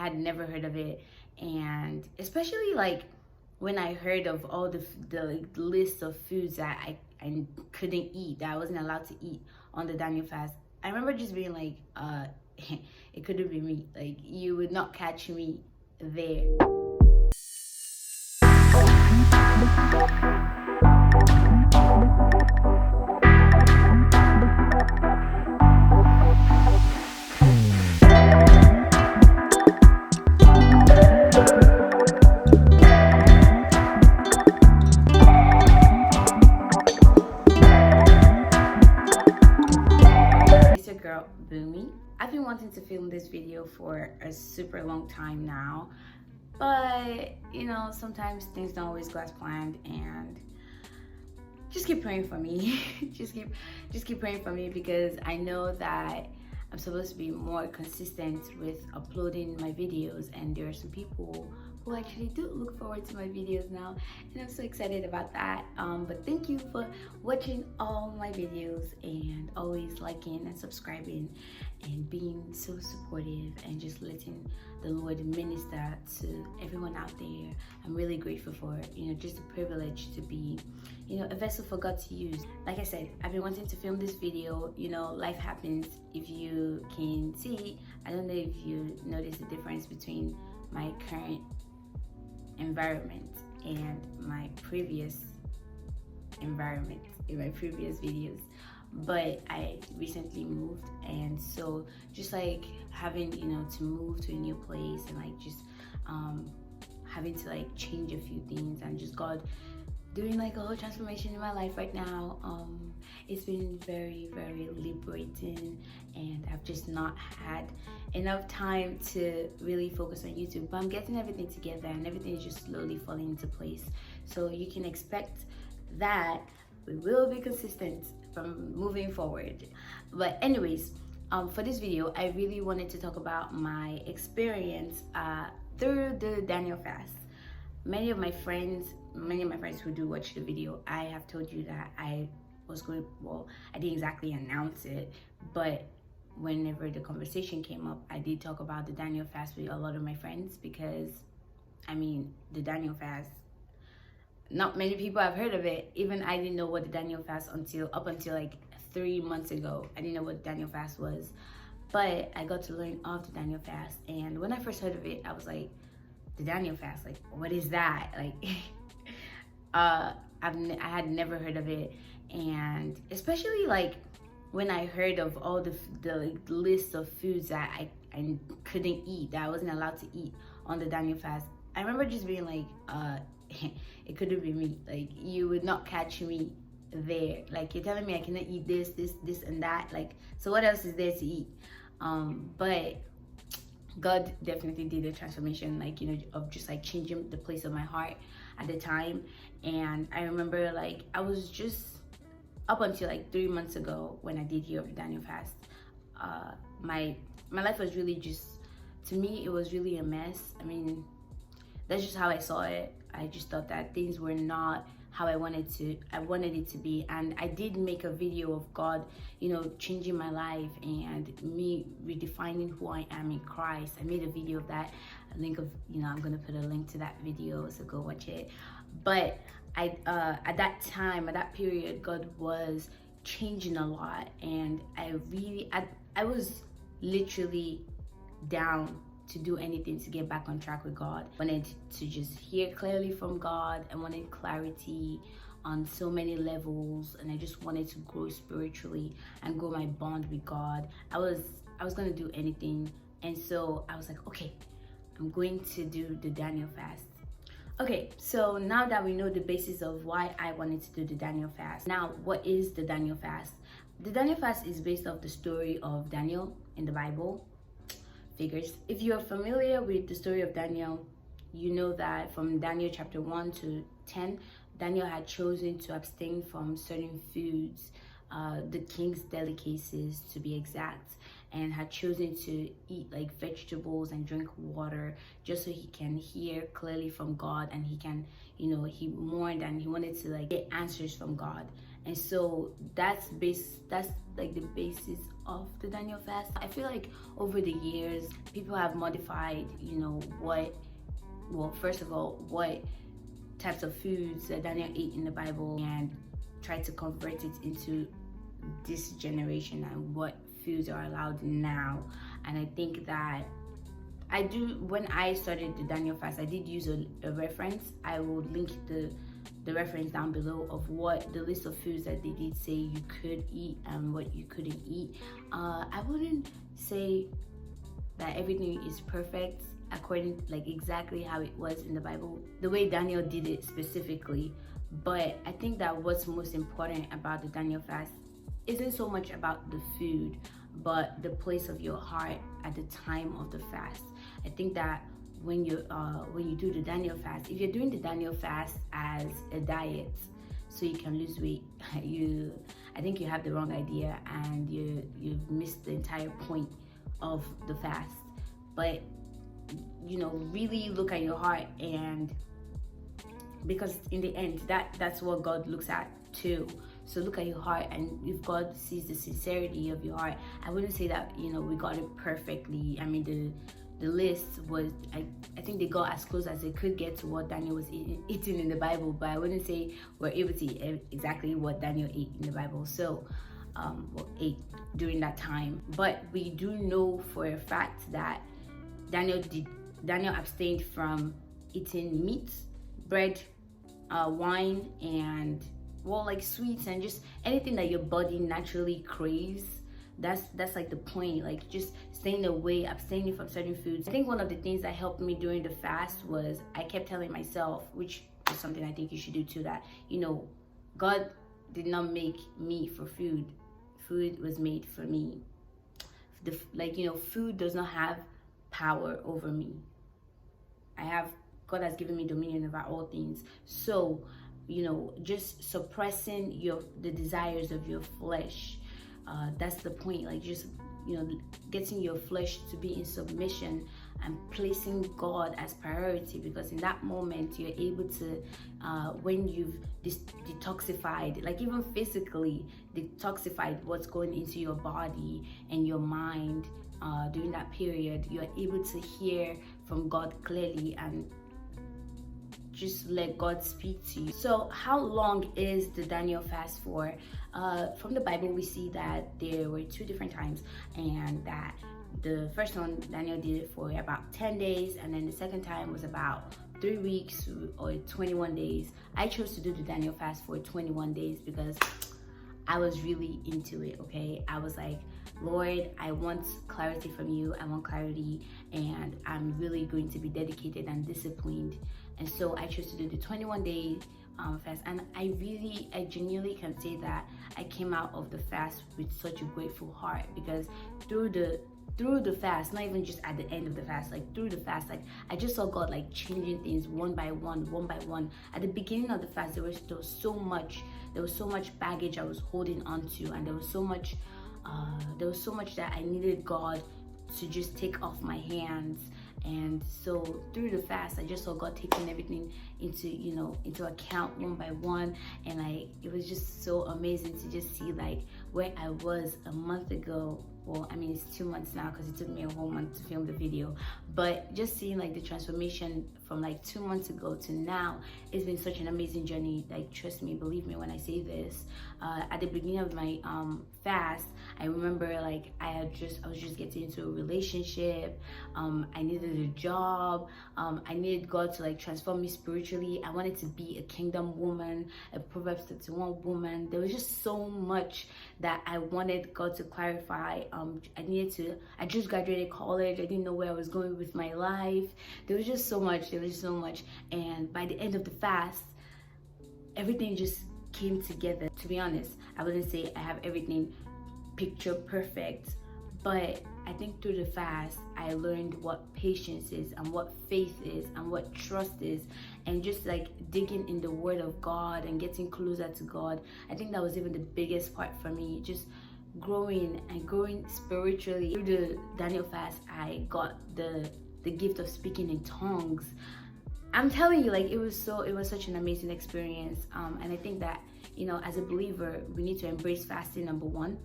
had never heard of it, and especially like when I heard of all the like, list of foods that I couldn't eat, that I wasn't allowed to eat on the Daniel fast. I remember just being like, it couldn't be me. Like, you would not catch me there. Girl Boomy. I've been wanting to film this video for a super long time now, but you know, sometimes things don't always go as planned, and just keep praying for me. just keep praying for me, because I know that I'm supposed to be more consistent with uploading my videos, and there are some people who actually do look forward to my videos now, and I'm so excited about that. But thank you for watching all my videos and always liking and subscribing and being so supportive and just letting the Lord minister to everyone out there. I'm really grateful for, you know, just the privilege to be, you know, a vessel for God to use. Like I said, I've been wanting to film this video. You know, life happens. If you can see, I don't know if you notice the difference between my current environment and my previous environment in my previous videos, but I recently moved, and so just like having, you know, to move to a new place and like just having to like change a few things, and just God doing like a whole transformation in my life right now. It's been very, very liberating, and I've just not had enough time to really focus on YouTube, but I'm getting everything together and everything is just slowly falling into place. So you can expect that we will be consistent from moving forward. But anyways, for this video, I really wanted to talk about my experience through the Daniel fast. Many of my friends who do watch the video, I have told you that I was going, well, I didn't exactly announce it, but whenever the conversation came up, I did talk about the Daniel fast with a lot of my friends, because I mean, the Daniel fast, not many people have heard of it. Even I didn't know what the Daniel fast up until like 3 months ago. I didn't know what the Daniel fast was, but I got to learn of the Daniel fast, and when I first heard of it, I was like, the Daniel fast, like, what is that? Like, I had never heard of it, and especially like when I heard of all the like, list of foods that I couldn't eat, that I wasn't allowed to eat on the Daniel fast, I remember just being like, it couldn't be me. Like, you would not catch me there. Like, you're telling me I cannot eat this and that. Like, so what else is there to eat? But God definitely did a transformation, like, you know, of just like changing the place of my heart at the time. And I remember like I was just, up until like 3 months ago when I did hear of the Daniel fast, my life was really just, to me, it was really a mess. I mean, that's just how I saw it. I just thought that things were not how I wanted it to be. And I did make a video of God, you know, changing my life and me redefining who I am in Christ. I made a video of that. A link of, you know, I'm gonna put a link to that video, so go watch it. But I at that time, at that period, God was changing a lot, and I was literally down to do anything to get back on track with God. I wanted to just hear clearly from God. I wanted clarity on so many levels, and I just wanted to grow spiritually and grow my bond with God. I was gonna do anything, and so I was like, okay, I'm going to do the Daniel fast. Okay, so now that we know the basis of why I wanted to do the Daniel fast, now what is the Daniel fast? The Daniel fast is based off the story of Daniel in the Bible. Figures. If you are familiar with the story of Daniel, you know that from Daniel chapter 1 to 10, Daniel had chosen to abstain from certain foods, the king's delicacies to be exact, and had chosen to eat like vegetables and drink water just so he can hear clearly from God, and he can, you know, he mourned and he wanted to like get answers from God. And so that's like the basis of the Daniel fast. I feel like over the years people have modified, first of all, what types of foods that Daniel ate in the Bible, and tried to convert it into this generation and what foods are allowed now. And I think that when I started the Daniel fast, I did use a reference. I will link the reference down below of what the list of foods that they did say you could eat and what you couldn't eat. I wouldn't say that everything is perfect according like exactly how it was in the Bible, the way Daniel did it specifically. But I think that what's most important about the Daniel fast isn't so much about the food, but the place of your heart at the time of the fast. I think that when you do the Daniel fast, if you're doing the Daniel fast as a diet so you can lose weight, I think you have the wrong idea, and you've missed the entire point of the fast. But really look at your heart, and because in the end that's what God looks at too. So look at your heart, and if God sees the sincerity of your heart, I wouldn't say that we got it perfectly. I mean, the list was, I think they got as close as they could get to what Daniel was eating in the Bible, but I wouldn't say we're able to eat exactly what Daniel ate in the Bible. So ate during that time. But we do know for a fact that Daniel abstained from eating meat, bread, wine, and sweets, and just anything that your body naturally craves. That's like the point, like just staying away, abstaining from certain foods. I think one of the things that helped me during the fast was I kept telling myself, which is something I think you should do too, that God did not make me for food. Food was made for me. Food does not have power over me. God has given me dominion over all things. So just suppressing the desires of your flesh, that's the point. Like just getting your flesh to be in submission and placing God as priority, because in that moment you're able to when you've detoxified, like even physically detoxified what's going into your body and your mind during that period, you're able to hear from God clearly and just let God speak to you. So how long is the Daniel fast for? From the Bible we see that there were two different times, and that the first one Daniel did it for about 10 days, and then the second time was about 3 weeks or 21 days. I chose to do the Daniel fast for 21 days because I was really into it, okay? I was like, Lord, I want clarity from you. I want clarity, and I'm really going to be dedicated and disciplined. And so I chose to do the 21-day fast, and I genuinely can say that I came out of the fast with such a grateful heart, because through the fast, not even just at the end of the fast, like through the fast, like I just saw God like changing things one by one. At the beginning of the fast, there was so much baggage I was holding on to, and there was so much that I needed God to just take off my hands. And so through the fast, I just saw God taking everything into account one by one, and it was just so amazing to just see like where I was a month ago. Well, I mean, it's 2 months now because it took me a whole month to film the video, but just seeing like the transformation from like 2 months ago to now, it's been such an amazing journey. Like, trust me, believe me when I say this. At the beginning of my fast, I remember like I was just getting into a relationship. I needed a job. I needed God to like transform me spiritually. I wanted to be a kingdom woman, a Proverbs 31 woman. There was just so much that I wanted God to clarify. I just graduated college. I didn't know where I was going with my life. There was just so much. And by the end of the fast, everything just came together. To be honest, I wouldn't say I have everything picture perfect, but I think through the fast, I learned what patience is and what faith is and what trust is, and just like digging in the Word of God and getting closer to God. I think that was even the biggest part for me, just growing spiritually. Through the Daniel fast, I got the gift of speaking in tongues. I'm telling you, like it was such an amazing experience, and I think that you know, as a believer, we need to embrace fasting, number one.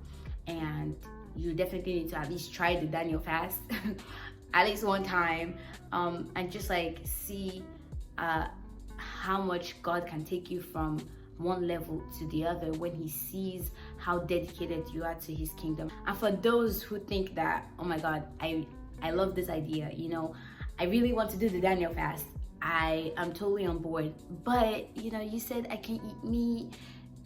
And you definitely need to at least try the Daniel fast at least one time, and just like see how much God can take you from one level to the other when he sees how dedicated you are to his kingdom. And for those who think that, oh my God, I love this idea, you know, I really want to do the Daniel fast, I am totally on board. But you know, you said I can't eat meat,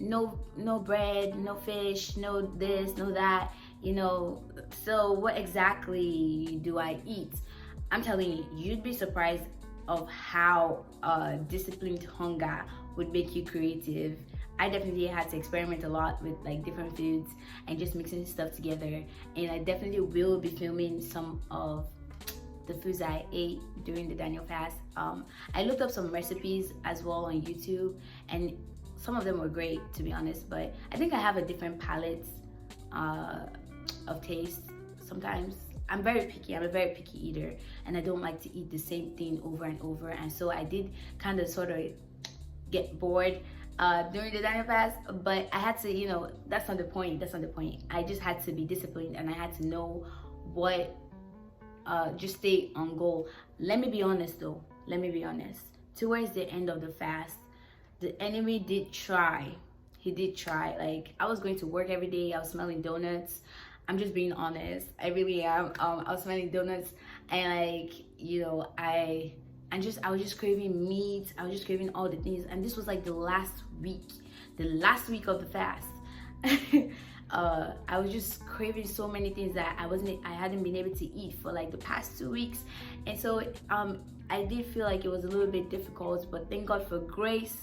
no bread, no fish, no this, no that, you know, so what exactly do I eat? I'm telling you, you'd be surprised of how disciplined hunger would make you creative. I definitely had to experiment a lot with like different foods and just mixing stuff together, and I definitely will be filming some of the foods I ate during the Daniel fast. I looked up some recipes as well on YouTube, and some of them were great, to be honest, but I think I have a different palette of taste sometimes. I'm very picky. I'm a very picky eater, and I don't like to eat the same thing over and over. And so I did kind of sort of get bored during the Daniel fast, but I had to, you know, that's not the point. That's not the point. I just had to be disciplined, and I had to know what, just stay on goal. Let me be honest though. Let me be honest. Towards the end of the fast, the enemy did try. He did try. Like, I was going to work every day. I was smelling donuts. I'm just being honest. I really am. I was smelling donuts, and like, you know, I was just craving meat. I was just craving all the things. And this was like the last week of the fast. I was just craving so many things that I hadn't been able to eat for like the past 2 weeks. And so I did feel like it was a little bit difficult, but thank God for grace.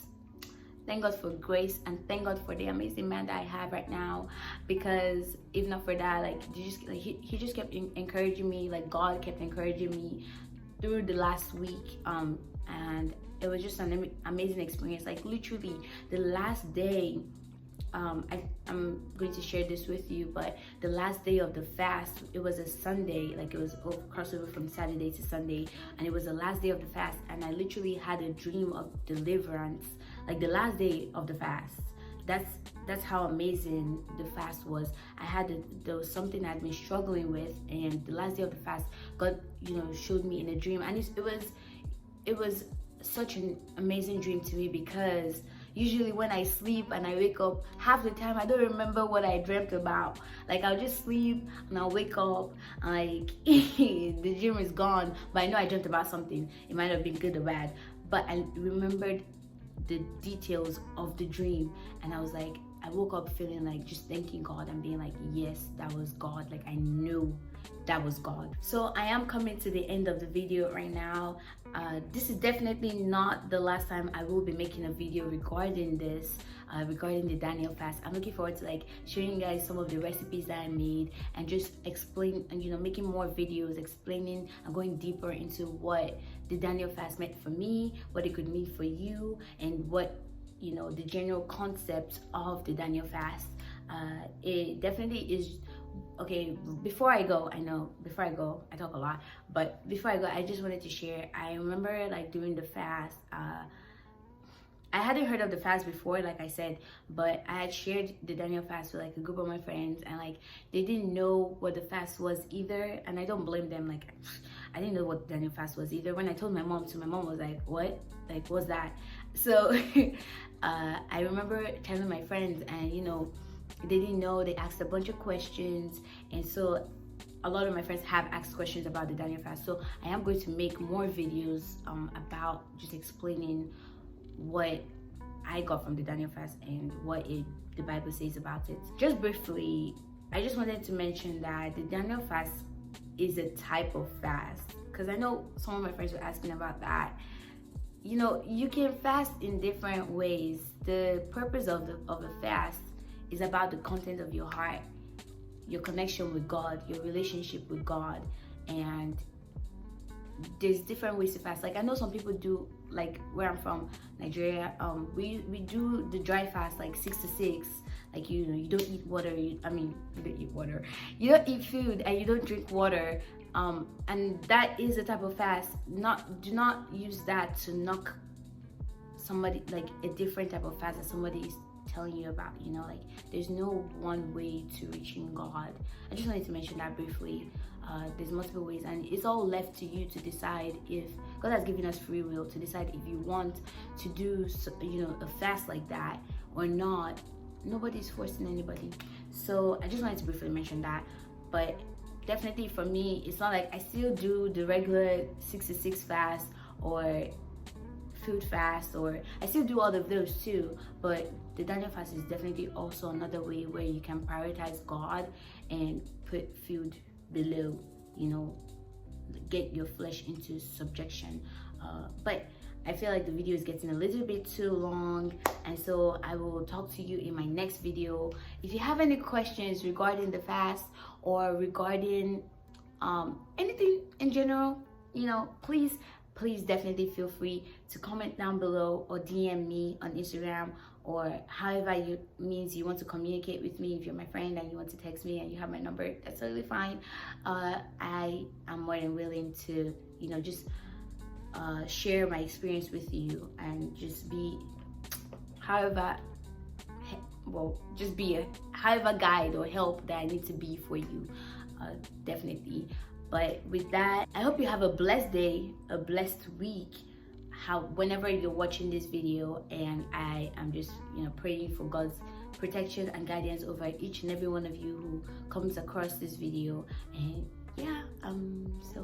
Thank God for grace, and thank God for the amazing man that I have right now. Because if not for that, like, he just kept encouraging me. Like, God kept encouraging me through the last week, and it was just an amazing experience. Like, literally the last day, I'm going to share this with you, but the last day of the fast, it was a Sunday. Like, it was a crossover from Saturday to Sunday, and it was the last day of the fast, and I literally had a dream of deliverance, like the last day of the fast. That's how amazing the fast was. There was something I'd been struggling with, and the last day of the fast, God, you know, showed me in a dream, and it was such an amazing dream to me, because usually when I sleep and I wake up, half the time I don't remember what I dreamt about. Like, I'll just sleep and I'll wake up and like the dream is gone, but I know I dreamt about something. It might have been good or bad, but I remembered the details of the dream, and I was like, I woke up feeling like just thanking God and being like, yes, that was God. Like, I knew that was God. So I am coming to the end of the video right now. This is definitely not the last time I will be making a video regarding this, regarding the Daniel fast. I'm looking forward to like showing you guys some of the recipes that I made, and just explain, and you know, making more videos explaining and going deeper into what the Daniel fast meant for me, what it could mean for you, and what, you know, the general concept of the Daniel fast. It definitely is. Okay, before I go, I talk a lot, but before I go, I just wanted to share. I remember like during the fast, I hadn't heard of the fast before, like I said, but I had shared the Daniel fast with like a group of my friends, and like they didn't know what the fast was either, and I don't blame them. Like, I didn't know what the Daniel fast was either. When I told my mom, my mom was like, "What? Like, what's that?" So I remember telling my friends, and you know, they didn't know. They asked a bunch of questions, and so a lot of my friends have asked questions about the Daniel fast. So I am going to make more videos about just explaining what I got from the Daniel fast and what the Bible says about it. Just briefly, I just wanted to mention that the Daniel fast is a type of fast, because I know some of my friends were asking about that. You know, you can fast in different ways. The purpose of the fast is about the content of your heart, your connection with God, your relationship with God. And there's different ways to fast. Like, I know some people do, like where I'm from, Nigeria, we do the dry fast, like 6 to 6. Like, you know, you don't eat water. You don't eat water. You don't eat food, and you don't drink water. And that is a type of fast. Do not use that to knock somebody, like a different type of fast that somebody is telling you about. You know, like there's no one way to reaching God. I just wanted to mention that briefly. There's multiple ways, and it's all left to you to decide. If God has given us free will to decide if you want to do, you know, a fast like that or not. Nobody's forcing anybody. So I just wanted to briefly mention that. But definitely for me, it's not like I still do the regular 66 fast or food fast, or I still do all of those too, but the Daniel fast is definitely also another way where you can prioritize God and put food below, you know, get your flesh into subjection. But I feel like the video is getting a little bit too long, and so I will talk to you in my next video. If you have any questions regarding the fast or regarding anything in general, you know, please definitely feel free to comment down below or DM me on Instagram, or however means you want to communicate with me. If you're my friend and you want to text me and you have my number, that's totally fine. I am more than willing to, you know, just share my experience with you and just be however guide or help that I need to be for you, definitely. But with that, I hope you have a blessed day, a blessed week, whenever you're watching this video, and I am just, you know, praying for God's protection and guidance over each and every one of you who comes across this video. And yeah, so